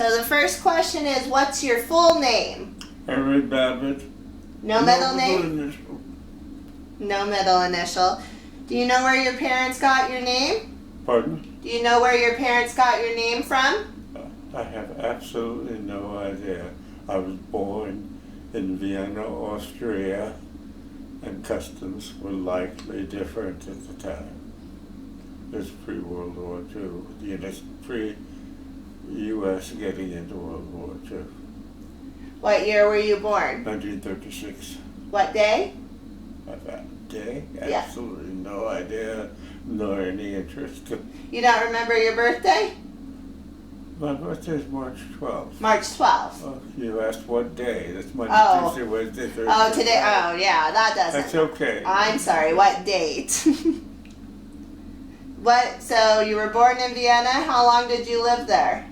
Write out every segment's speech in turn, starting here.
So the first question is, what's your full name? Henry Babbitt. No middle name? Initial. No middle initial. Do you know where your parents got your name? Pardon? Do you know where your parents got your name from? I have absolutely no idea. I was born in Vienna, Austria, and customs were likely different at the time. It was pre-World War II, pre-U.S. getting into World War II. What year were you born? 1936. What day? That day? Yeah. Absolutely no idea, nor any interest. You don't remember your birthday? My birthday is March 12th. March 12th. Oh, you asked what day. That's Monday, Oh. Tuesday, Wednesday, Thursday. Oh, today. Oh, yeah, that doesn't. That's okay. I'm sorry, what date? So you were born in Vienna. How long did you live there?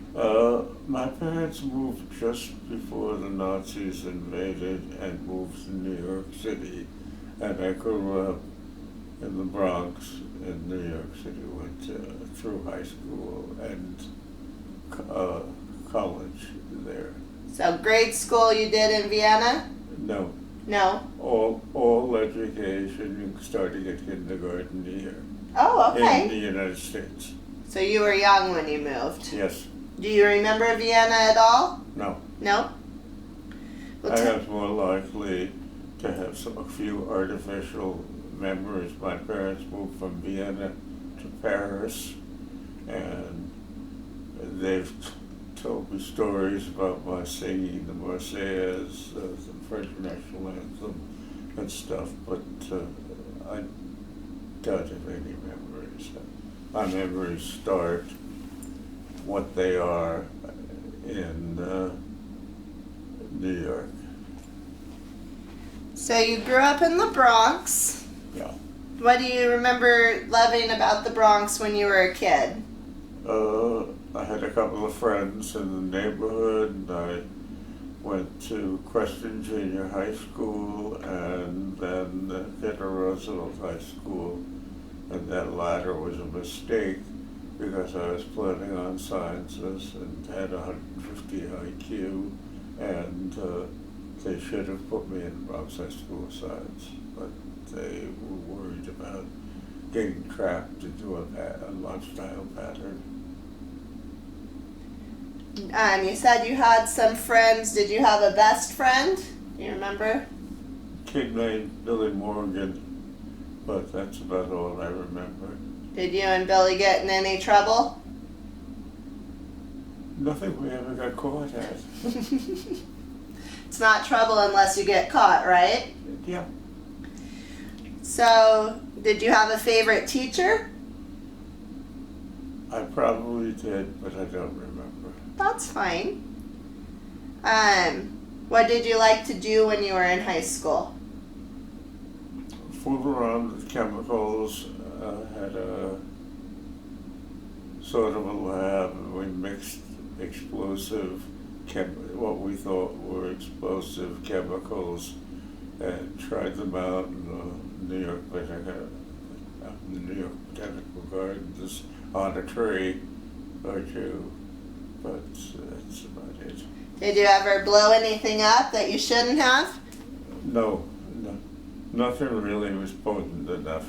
My parents moved just before the Nazis invaded and moved to New York City. And I grew up in the Bronx in New York City, went through high school and college there. So grade school you did in Vienna? No. No. All education starting at kindergarten here. Oh, In okay. the United States. So you were young when you moved. Yes. Do you remember Vienna at all? No. No? Well, I was more likely to have a few artificial memories. My parents moved from Vienna to Paris, and they've told me stories about my singing the Marseillaise, the French national anthem, and stuff, but I don't have any memories. My memories start what they are in New York. So you grew up in the Bronx. Yeah. What do you remember loving about the Bronx when you were a kid? I had a couple of friends in the neighborhood, and I went to Creston Junior High School and then Theodore Roosevelt High School, and that latter was a mistake because I was planning on sciences and had 150 IQ, and they should have put me in Bronx High School of Science, but they were worried about getting trapped into a lifestyle pattern. You said you had some friends. Did you have a best friend? Do you remember? Kid named Billy Morgan, but that's about all I remember. Did you and Billy get in any trouble? Nothing we ever got caught at. It's not trouble unless you get caught, right? Yeah. So, did you have a favorite teacher? I probably did, but I don't remember. That's fine. What did you like to do when you were in high school? Fool around with chemicals, had a sort of a lab, and we mixed what we thought were explosive chemicals, and tried them out in the New York Botanical Gardens on a tree or two, but that's about it. Did you ever blow anything up that you shouldn't have? No, nothing really was potent enough.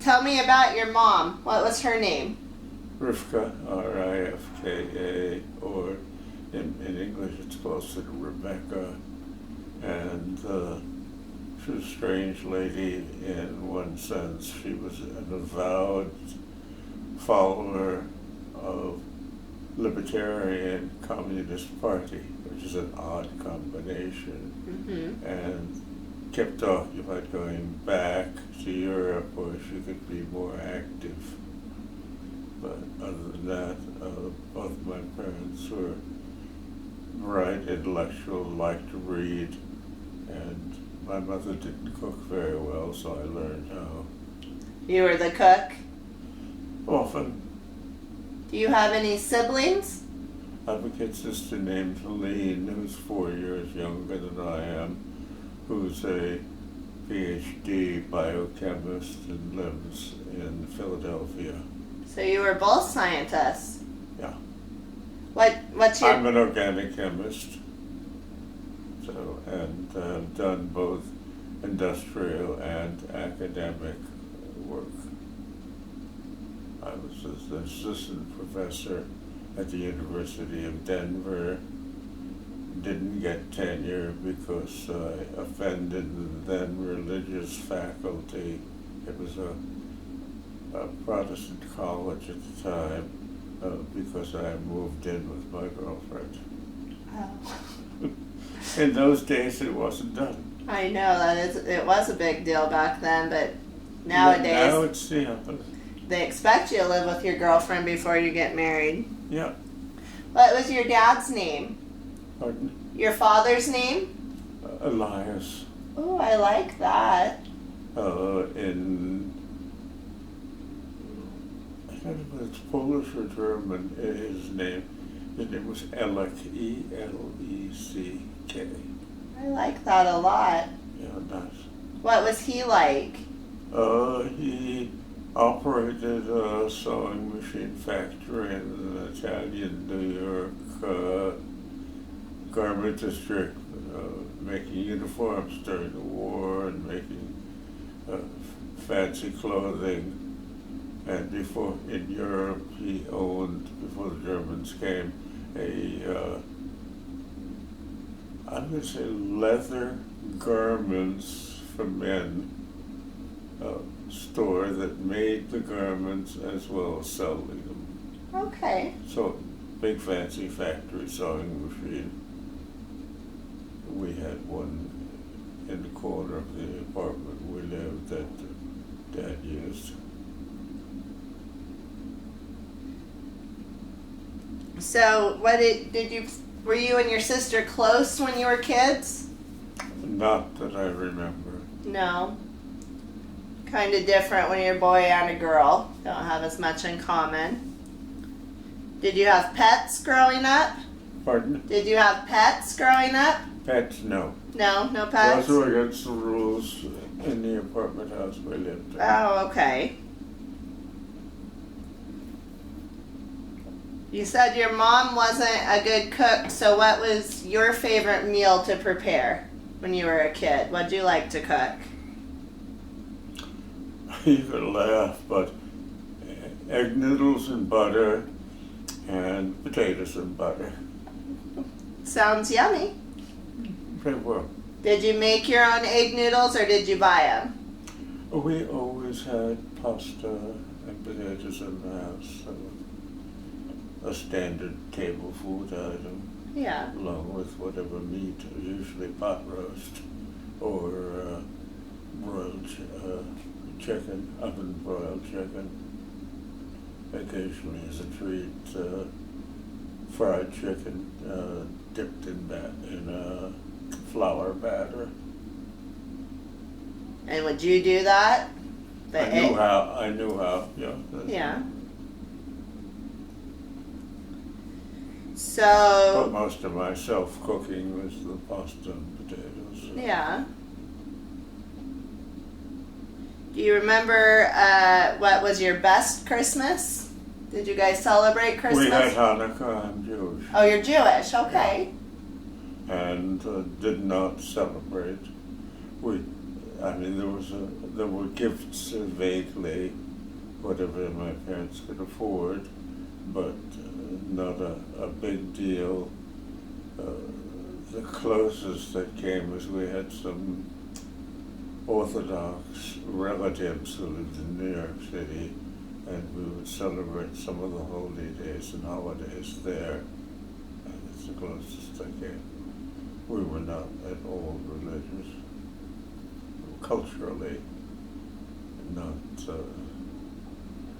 Tell me about your mom. What was her name? Rivka, R-I-F-K-A, or in English it's closer to Rebecca, and she was a strange lady in one sense. She was an avowed follower of Libertarian Communist Party, which is an odd combination, and kept occupied going back to Europe where she could be more active. But other than that, both my parents were bright, intellectual, liked to read, and my mother didn't cook very well, so I learned how. You were the cook? Often. Do you have any siblings? I have a kid sister named Helene, who's 4 years younger than I am, who's a PhD biochemist and lives in Philadelphia. So you were both scientists. Yeah. What's your... I'm an organic chemist, so and done both industrial and academic work. I was an assistant professor at the University of Denver. Didn't get tenure because I offended the then religious faculty. It was a Protestant college at the time because I moved in with my girlfriend. Oh. In those days, it wasn't done. I know it was a big deal back then, but nowadays Now it's they expect you to live with your girlfriend before you get married. yeah. What was your dad's name? Pardon? Your father's name? Elias. Oh, I like that. In I don't know if it's Polish or German. His name was Elek, Eleck. I like that a lot. Yeah, nice. What was he like? He operated a sewing machine factory in an Italian New York garment district, making uniforms during the war and making fancy clothing. And before, in Europe, he owned, before the Germans came, I'm going to say leather garments for men store that made the garments as well as selling them. Okay. So, big fancy factory sewing machine. We had one in the corner of the apartment we lived that Dad used. So, were you and your sister close when you were kids? Not that I remember. No. Kind of different when you're a boy and a girl. Don't have as much in common. Did you have pets growing up? Pardon? Did you have pets growing up? Pets, no. No, no pets? Those were against the rules in the apartment house we lived in. Oh, okay. You said your mom wasn't a good cook, so what was your favorite meal to prepare when you were a kid? What'd you like to cook? You could laugh, but egg noodles and butter and potatoes and butter. Sounds yummy. They were. Did you make your own egg noodles or did you buy them? We always had pasta and potatoes in the house. So a standard table food item, Yeah. along with whatever meat, usually pot roast or broiled chicken, oven broiled chicken. Occasionally as a treat, fried chicken dipped in a flour batter. And would you do that? I knew how, yeah. Yeah. But So, most of my self-cooking was the pasta and potatoes. yeah. Do you remember what was your best Christmas? Did you guys celebrate Christmas? We had Hanukkah, I'm Jewish, Oh, you're Jewish, okay. and did not celebrate. There were gifts vaguely, whatever my parents could afford, but not a big deal. The closest that came was we had some Orthodox relatives who lived in New York City, and we would celebrate some of the holy days and holidays there. And it's the closest I came. We were not at all religious, culturally, not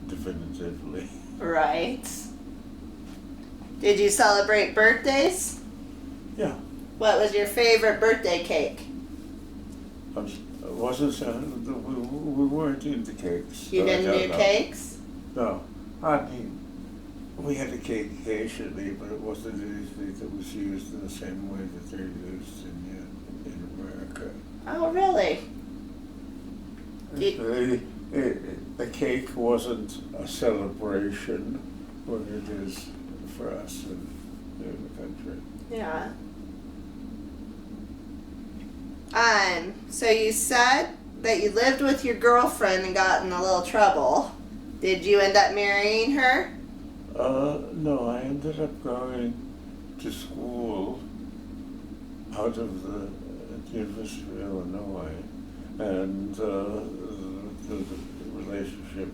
definitively. Right. Did you celebrate birthdays? Yeah, What was your favorite birthday cake? we weren't into cakes. You so I didn't don't do know. cakes? No, I mean, we had a cake occasionally, but it wasn't anything that was used in the same way that they're used in America. Oh, really? They The cake wasn't a celebration what it is for us in the country. Yeah. So you said that you lived with your girlfriend and got in a little trouble. Did you end up marrying her? No, I ended up going to school out of the University of Illinois, and the relationship,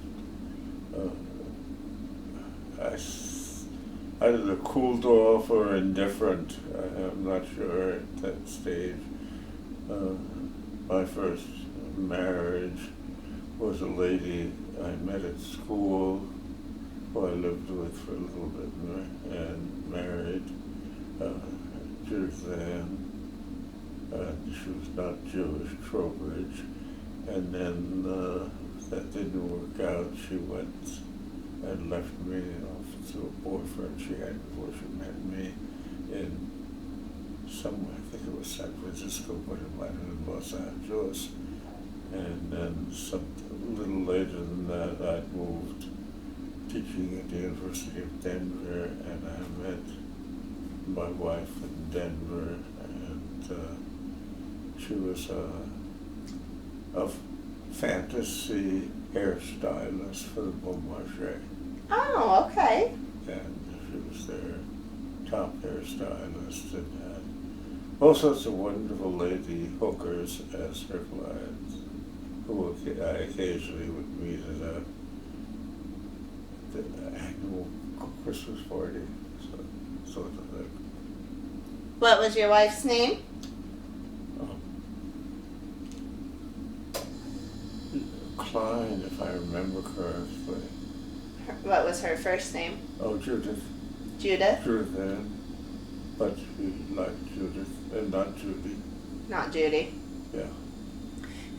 either cooled off or indifferent. I'm not sure at that stage. My first marriage was a lady I met at school, who I lived with for a little bit and married. Judith Ann. She was not Jewish, Trowbridge. And then that didn't work out. She went and left me off to a boyfriend she had before she met me in somewhere, I think it was San Francisco, but it might have been Los Angeles. And then a little later than that, I moved teaching at the University of Denver, and I met my wife in Denver, and she was a fantasy hairstylist for the Bon Marché. Oh, okay. And she was their top hairstylist and had all sorts of wonderful lady hookers as her clients, who I occasionally would meet at the annual Christmas party, sort of thing. What was your wife's name? Klein, if I remember correctly. What was her first name? Oh, Judith. Judith? Judith Ann. But she liked Judith, and not Judy. Not Judy. Yeah.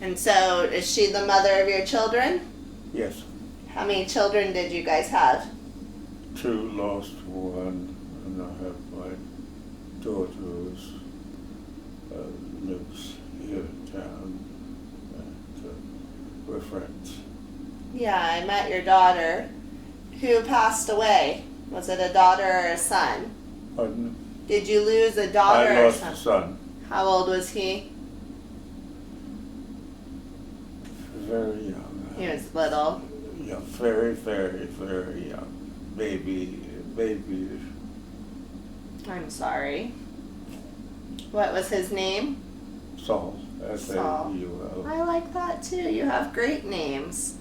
And so, is she the mother of your children? Yes. How many children did you guys have? 2, lost 1, and I have my daughter who lives here in town, and we're friends. Yeah, I met your daughter. Who passed away? Was it a daughter or a son? Pardon? Did you lose a daughter I or lost son? a son. How old was he? Very young. He was little. Yeah, very, very, very young. Baby-ish. I'm sorry. What was his name? Saul. Saul. S-A-U-L. I like that too. You have great names.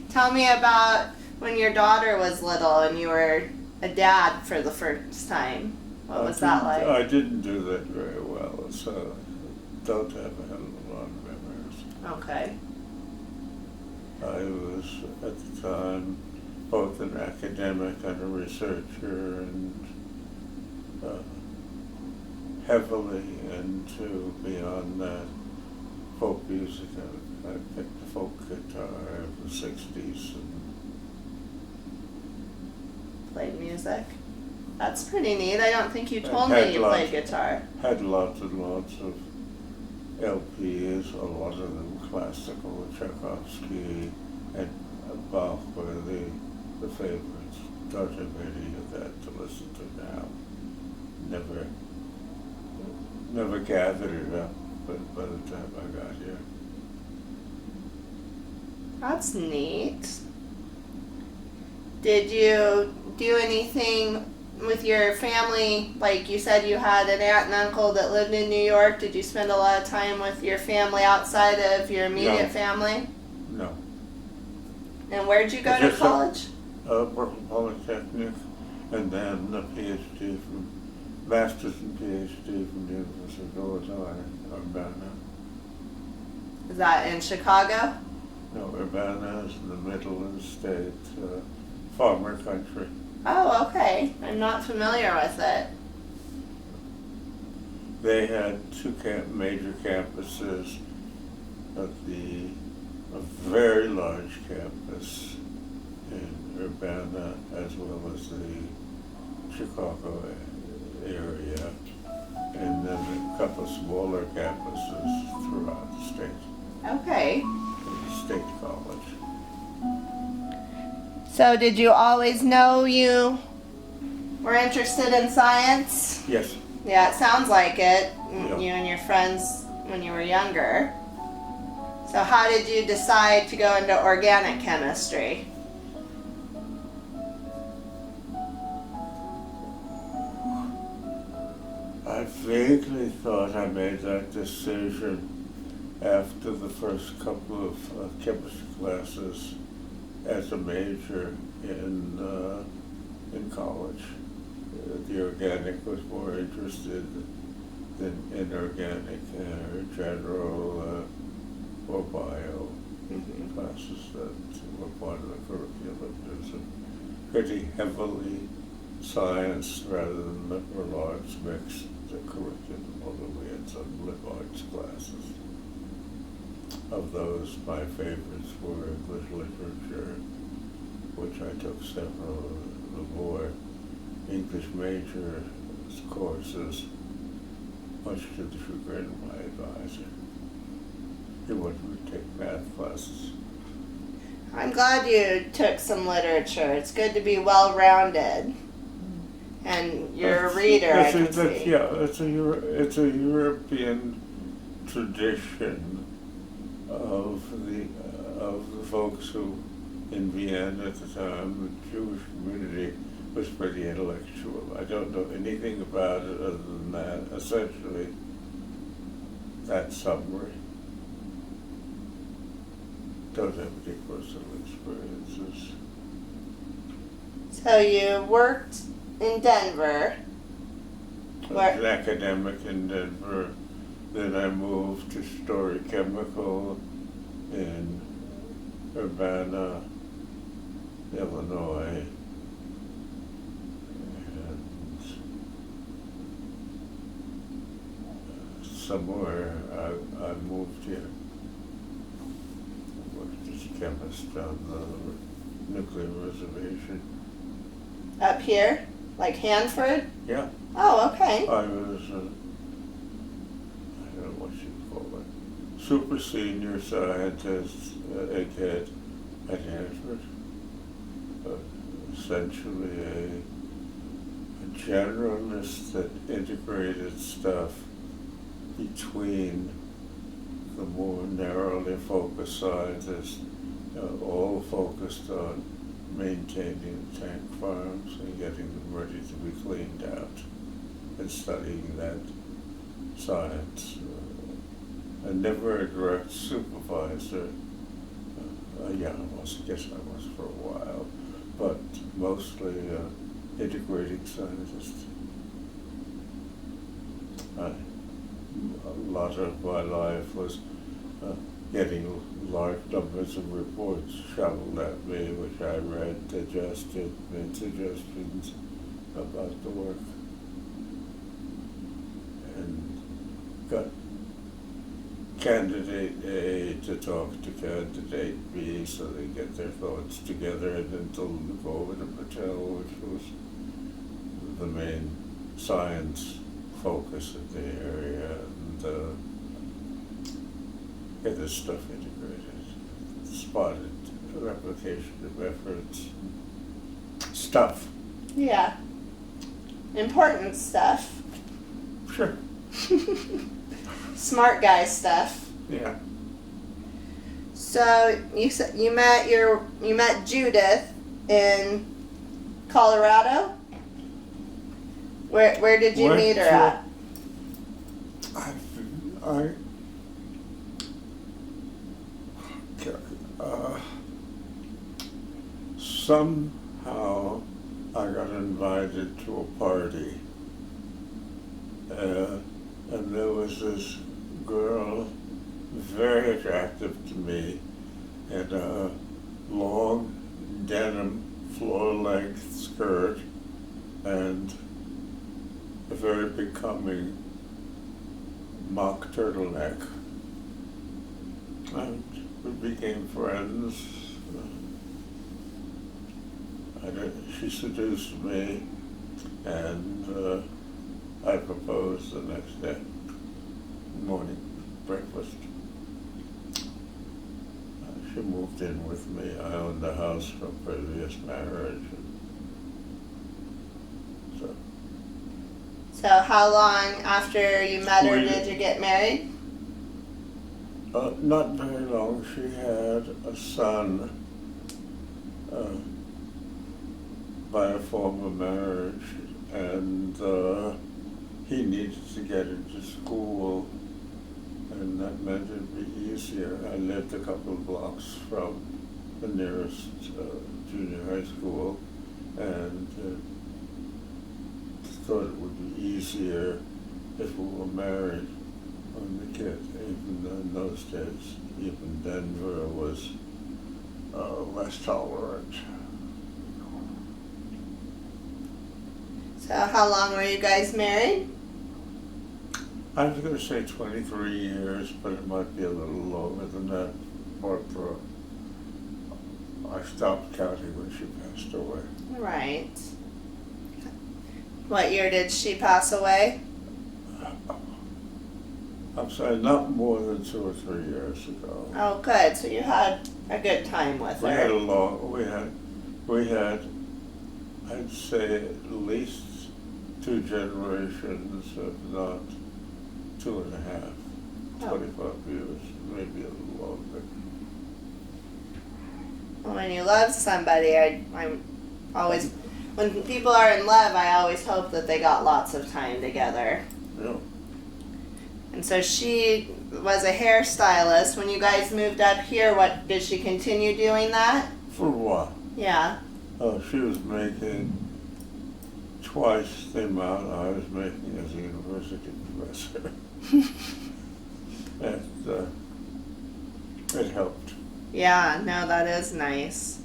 Tell me about when your daughter was little and you were a dad for the first time. What was that like? I didn't do that very well, so don't have a hell of a lot of memories. Okay. I was, at the time, both an academic and a researcher, and heavily into, beyond that, folk music. I picked the folk guitar of the 60s. And Played music. That's pretty neat. I don't think you told me you played guitar. Had lots and lots of LPs, a lot of them classical. Tchaikovsky and Bach were the favorites. Don't have any of that to listen to now. Never gathered it up, but by the time I got here. That's neat. Did you do anything with your family? Like you said, you had an aunt and uncle that lived in New York. Did you spend a lot of time with your family outside of your immediate family? No. And where'd you go to college? Brooklyn Polytechnic, and then a master's and PhD from the University of Illinois, Urbana. Is that in Chicago? No, Urbana is in the middle of the state, farmer country. Oh, okay. I'm not familiar with it. They had 2 major campuses, a very large campus in Urbana, as well as the Chicago area, and then a couple of smaller campuses throughout the state. Okay. The State College. So did you always know you were interested in science? Yes. Yeah, it sounds like it. Yeah. You and your friends when you were younger. So how did you decide to go into organic chemistry? I vaguely thought I made that decision after the first couple of chemistry classes as a major in college. The organic was more interested than inorganic or general or bio classes that were part of the curriculum. It was a pretty heavily science rather than liberal arts mixed curriculum, although we had some liberal arts classes. Of those, my favorites were English literature, which I took several of the more English major courses, much to the chagrin of my advisor. He wanted me to take math classes. I'm glad you took some literature. It's good to be well-rounded. And you're a reader, I can see. Yeah, it's a European tradition of the folks who, in Vienna at the time, the Jewish community was pretty intellectual. I don't know anything about it other than that. Essentially, that summary. Don't have any personal experiences. So you worked in Denver. I was an academic in Denver. Then I moved to Story Chemical in Urbana, Illinois. And somewhere I moved here. I worked as a chemist on the nuclear reservation. Up here? Like Hanford? Yeah. Oh, okay. I was, I don't know what you'd call it, super senior scientist, egghead at Hanford. Essentially a generalist that integrated stuff between the more narrowly focused scientists, all focused on maintaining the tank farms and getting them ready to be cleaned out and studying that science. And never a direct supervisor. Yeah, I guess I was for a while, but mostly integrating scientist. A lot of my life was getting large numbers of reports shoveled at me, which I read, digested, made suggestions about the work, and got candidate A to talk to candidate B so they get their thoughts together and then to go over to Patel, which was the main science focus of the area, and get this stuff integrated, spotted replication of efforts, stuff. Yeah. Important stuff. Sure. Smart guy stuff. Yeah. So you said you met Judith in Colorado. Where did you meet her at? Somehow I got invited to a party, and there was this girl, very attractive to me, in a long denim floor-length skirt and a very becoming mock turtleneck. And we became friends. She seduced me, and I proposed the next day, morning breakfast. she moved in with me. I owned the house from previous marriage. So So how long after you met her We- did you get married? not very long. She had a son by a former marriage, and he needed to get into school, and that meant it'd be easier. I lived a couple of blocks from the nearest junior high school, and thought it would be easier if we were married on the kid. Even in those days, even Denver was less tolerant. So how long were you guys married? I was going to say 23 years, but it might be a little longer than that. But I stopped counting when she passed away. Right. What year did she pass away? I'm sorry, not more than 2 or 3 years ago. Oh, good. So you had a good time with We had her. we had, I'd say at least 2 generations, if not 2.5, Oh. 25 years, maybe a little longer. When you love somebody, I'm always, when people are in love, I always hope that they got lots of time together. Yeah. And so she was a hairstylist. When you guys moved up here, what did she continue doing that? For a while. Yeah. She was making twice the amount I was making as a university professor. And it helped. Yeah, no, that is nice.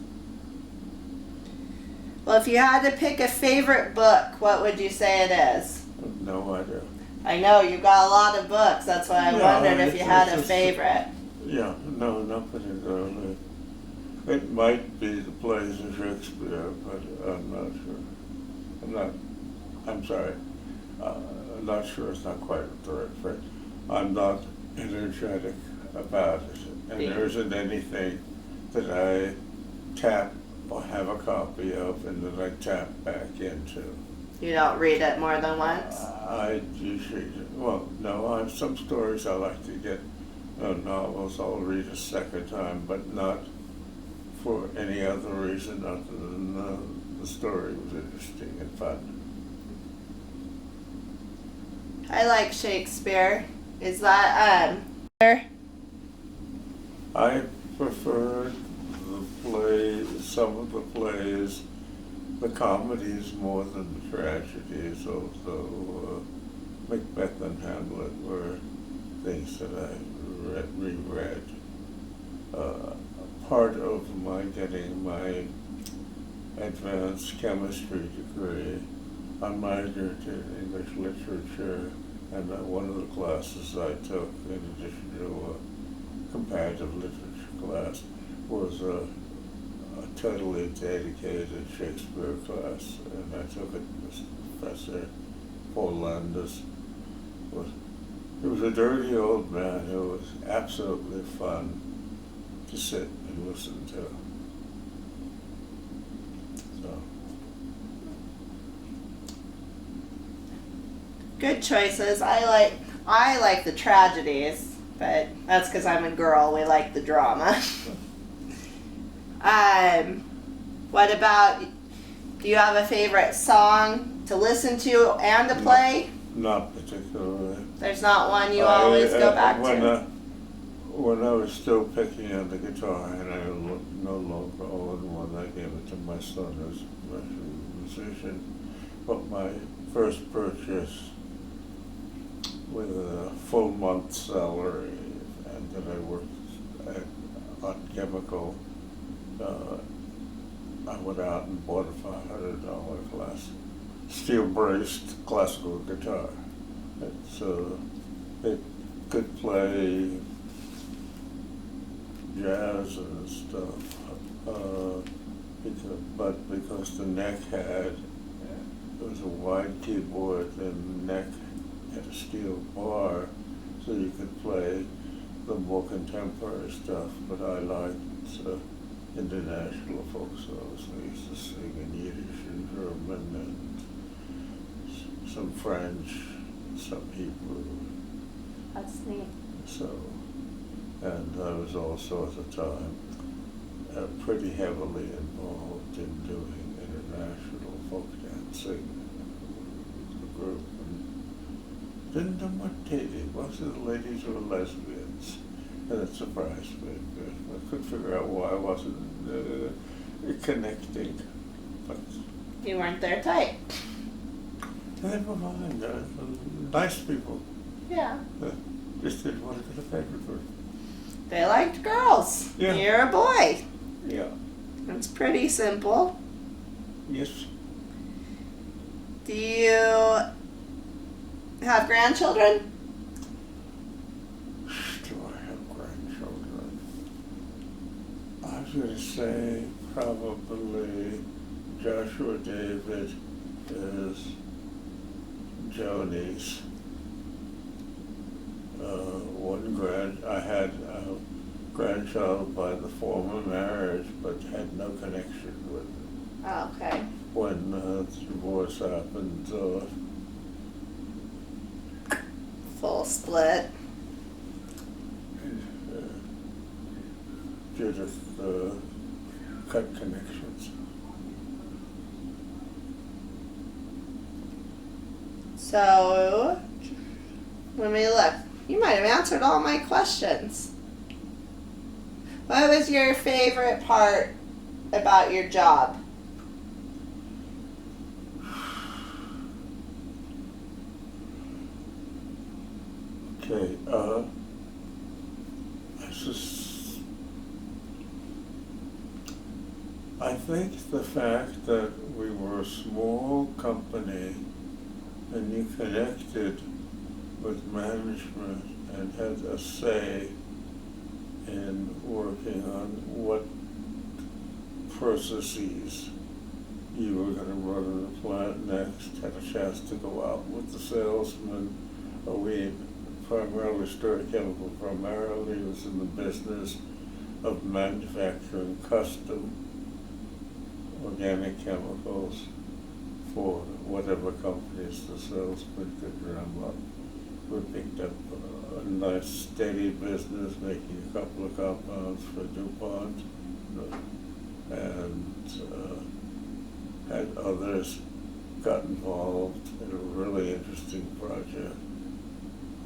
Well, if you had to pick a favorite book, what would you say it is? No idea. I know you've got a lot of books. That's why I Yeah, wondered if you had a it's just- favorite. Yeah, no, not particularly. It might be the plays of Shakespeare, but I'm not sure. I'm sorry. I'm not sure, it's not quite the right phrase. I'm not energetic about it. And Yeah. there isn't anything that I tap or have a copy of and that I tap back into. You don't read it more than once? I usually, well, no, I have some stories I like to get, novels I'll read a second time, but not for any other reason other than the story was interesting and fun. I like Shakespeare. Is that, I preferred some of the plays, the comedies more than the tragedies, although Macbeth and Hamlet were things that I reread. Part of my getting my advanced chemistry degree, I majored in English literature, and one of the classes I took, in addition to a comparative literature class, was a totally dedicated Shakespeare class, and I took it with Professor Paul Landis. He was a dirty old man who was absolutely fun to sit and listen to. So, good choices. I like the tragedies, but that's because I'm a girl. We like the drama. What about, do you have a favorite song to listen to and to play? not particularly. There's not one you always go back to? When I was still picking on the guitar, and I no longer own one, I gave it to my son who's a musician. But my first purchase with a full month's salary, and then I worked on chemical, I went out and bought a $500 steel-braced classical guitar. It could play jazz and stuff, because the neck it was a wide keyboard, and the neck had a steel bar, so you could play the more contemporary stuff. But I liked international folk songs. We used to sing in Yiddish and German and some French, some Hebrew. That's neat. So, and I was also at the time pretty heavily involved in doing international folk dancing with the group. And didn't know what dating. Most of the ladies were lesbians, and it surprised me. I couldn't figure out why I wasn't connecting. But You weren't their type. they were fine. Nice people. Yeah. Just didn't want to get offended for. They liked girls. Yeah. You're a boy. Yeah. It's pretty simple. Yes. Do you have grandchildren? Do I have grandchildren? I was going to say probably Joshua David is Joni's. I had a grandchild by the former marriage, but had no connection with it. Oh, okay. When the divorce happened, Full split. Judith cut connections. So, let me look. You might have answered all my questions. What was your favorite part about your job? Okay, I think the fact that we were a small company and you connected with management and had a say in working on what processes you were going to run in the plant next, had a chance to go out with the salesman. We primarily Stewart Chemical primarily was in the business of manufacturing custom organic chemicals for whatever companies the salesman could drum up. We picked up a nice steady business making a couple of compounds for DuPont and had others got involved in a really interesting project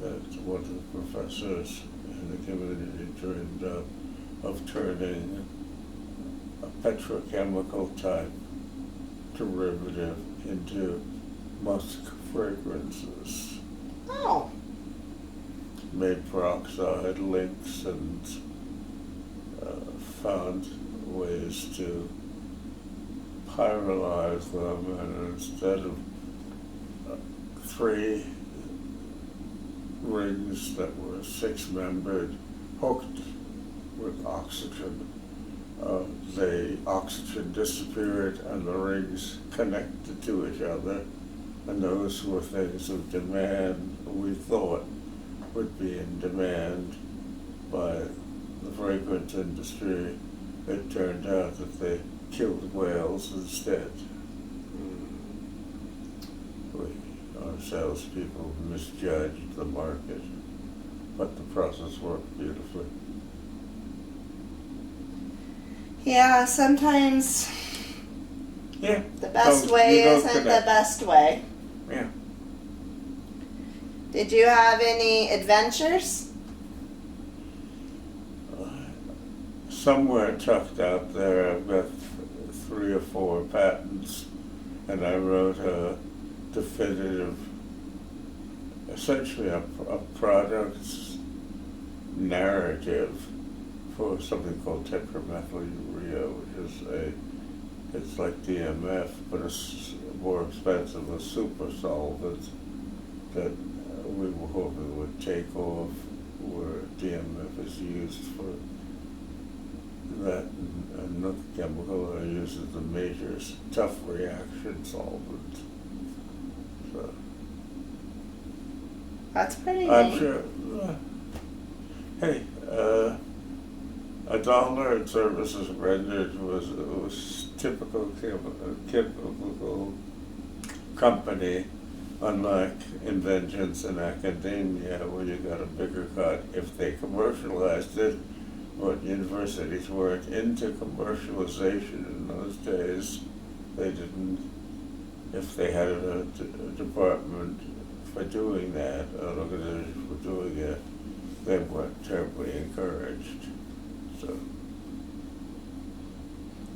that one of the professors in the community dreamed up of turning a petrochemical type derivative into musk fragrances. Oh. Made peroxide links and found ways to pyrolyze them, and instead of 3 rings that were 6-membered hooked with oxygen, the oxygen disappeared and the rings connected to each other, and those were things of demand we thought would be in demand by the fragrance industry. It turned out that they killed whales instead. Our salespeople misjudged the market, but the process worked beautifully. Yeah, sometimes Yeah. the best You way don't isn't the connect. best way. Yeah. Did you have any adventures? Somewhere tucked out there, I've got 3 or 4 patents, and I wrote a definitive, essentially a product's narrative for something called tetramethylurea, which is it's like DMF, but it's more expensive, a super solvent that we were hoping would take off where DMF is used for that, and another chemical I use as a major tough reaction solvent. So That's pretty I'm neat. sure. Hey, $1 in services rendered was typical company, unlike inventions in academia where you got a bigger cut. If they commercialized it, but universities weren't into commercialization in those days, they didn't. If they had a department for doing that, an organization for doing it, they weren't terribly encouraged. So,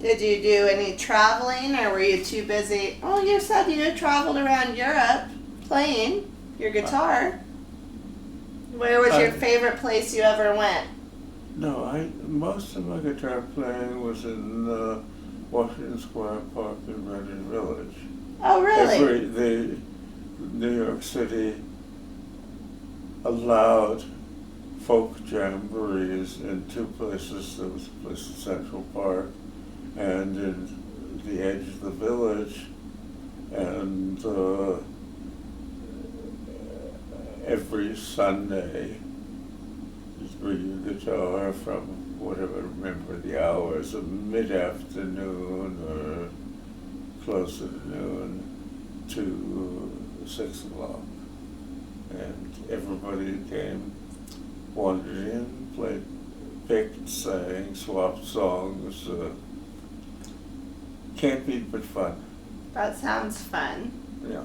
Did you do any traveling, or were you too busy? Oh, you said you traveled around Europe playing your guitar. Where was your favorite place you ever went? no, most of my guitar playing was in Washington Square Park in Greenwich Village. Oh, really? The New York City allowed folk jamborees in two places. There was a place in Central Park and in the edge of the village, and every Sunday you bring your guitar from whatever, remember the hours of mid-afternoon or close to noon to 6 o'clock, and everybody came, wandered in, played, picked, sang, swapped songs. Can't beat but fun. That sounds fun. Yeah.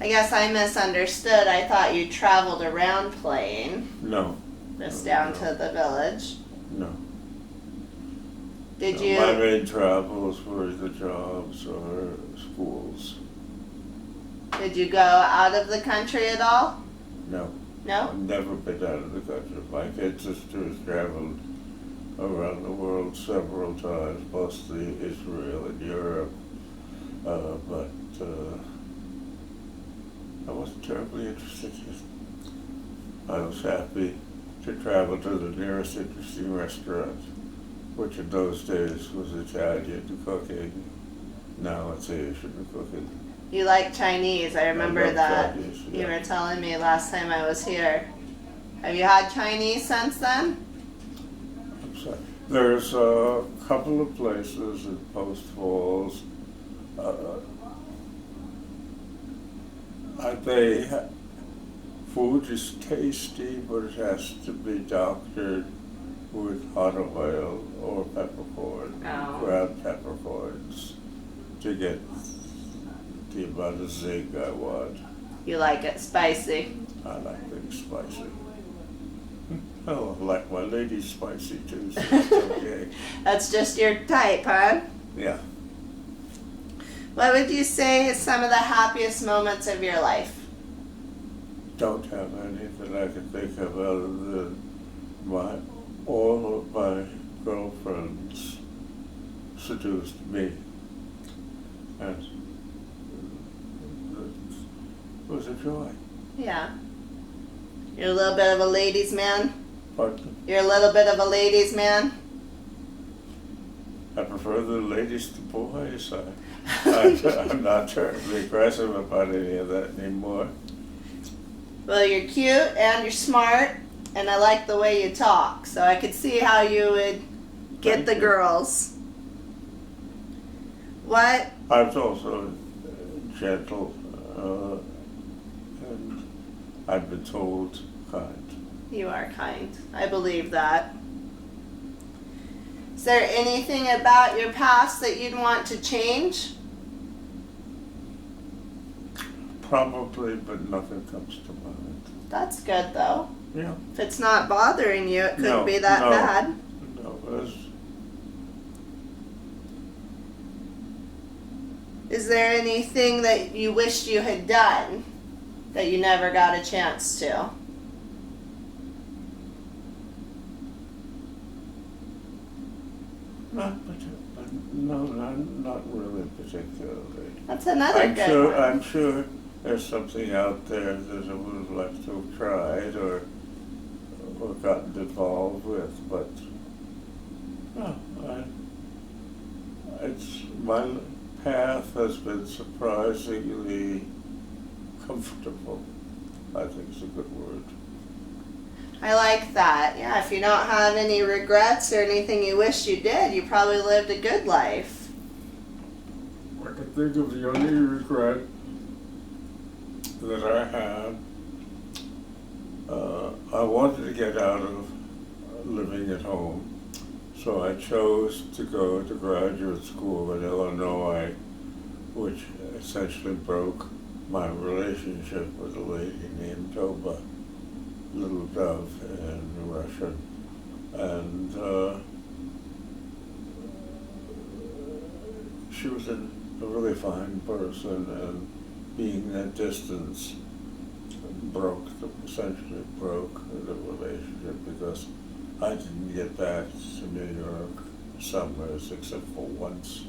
I guess I misunderstood. I thought you traveled around playing, No. just No, down no. to the village. No. Did No, you? my main travels were either jobs or schools. Did you go out of the country at all? No. No? I've never been out of the country. My kid sister has traveled around the world several times, mostly Israel and Europe, but I wasn't terribly interested in it. I was happy to travel to the nearest interesting restaurant, which in those days was Italian cooking. Now it's Asian cooking. You like Chinese. I remember love that. Chinese, You yeah. were telling me last time I was here. Have you had Chinese since then? I'm sorry. There's a couple of places in Post Falls. Food is tasty, but it has to be doctored with hot oil or peppercorn, Oh. ground peppercorns, to get the amount of zing I want. You like it spicy. I like things spicy. Oh, I like my lady spicy too, so it's okay. That's just your type, huh? Yeah. What would you say is some of the happiest moments of your life? Don't have any that I can think of other than all of my girlfriends seduced me, and it was a joy. Yeah. You're a little bit of a ladies' man? Pardon? You're a little bit of a ladies' man? I prefer the ladies to boys. I'm not terribly aggressive about any of that anymore. Well, you're cute and you're smart, and I like the way you talk, so I could see how you would get Thank the you. girls. What? I was also gentle, and I've been told kind. You are kind. I believe that. Is there anything about your past that you'd want to change? Probably, but nothing comes to mind. That's good, though. Yeah. If it's not bothering you, it couldn't No, be that no. bad. No, Is there anything that you wished you had done that you never got a chance to? not really particularly. That's another I'm good sure. one. I'm sure there's something out there that I would have liked to have tried or gotten involved with, but no, my path has been surprisingly comfortable. I think is a good word. I like that. Yeah, if you don't have any regrets or anything you wish you did, you probably lived a good life. I can think of the only regret that I had. I wanted to get out of living at home, so I chose to go to graduate school in Illinois, which essentially broke my relationship with a lady named Toba, Little Dove in Russian. And she was a really fine person, and being that distance essentially broke the relationship, because I didn't get back to New York summers except for once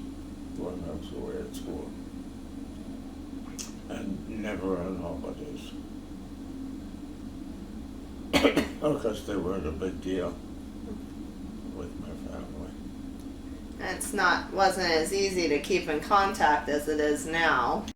when I was away at school, and never on holidays. Because they weren't a big deal with my family. And wasn't as easy to keep in contact as it is now.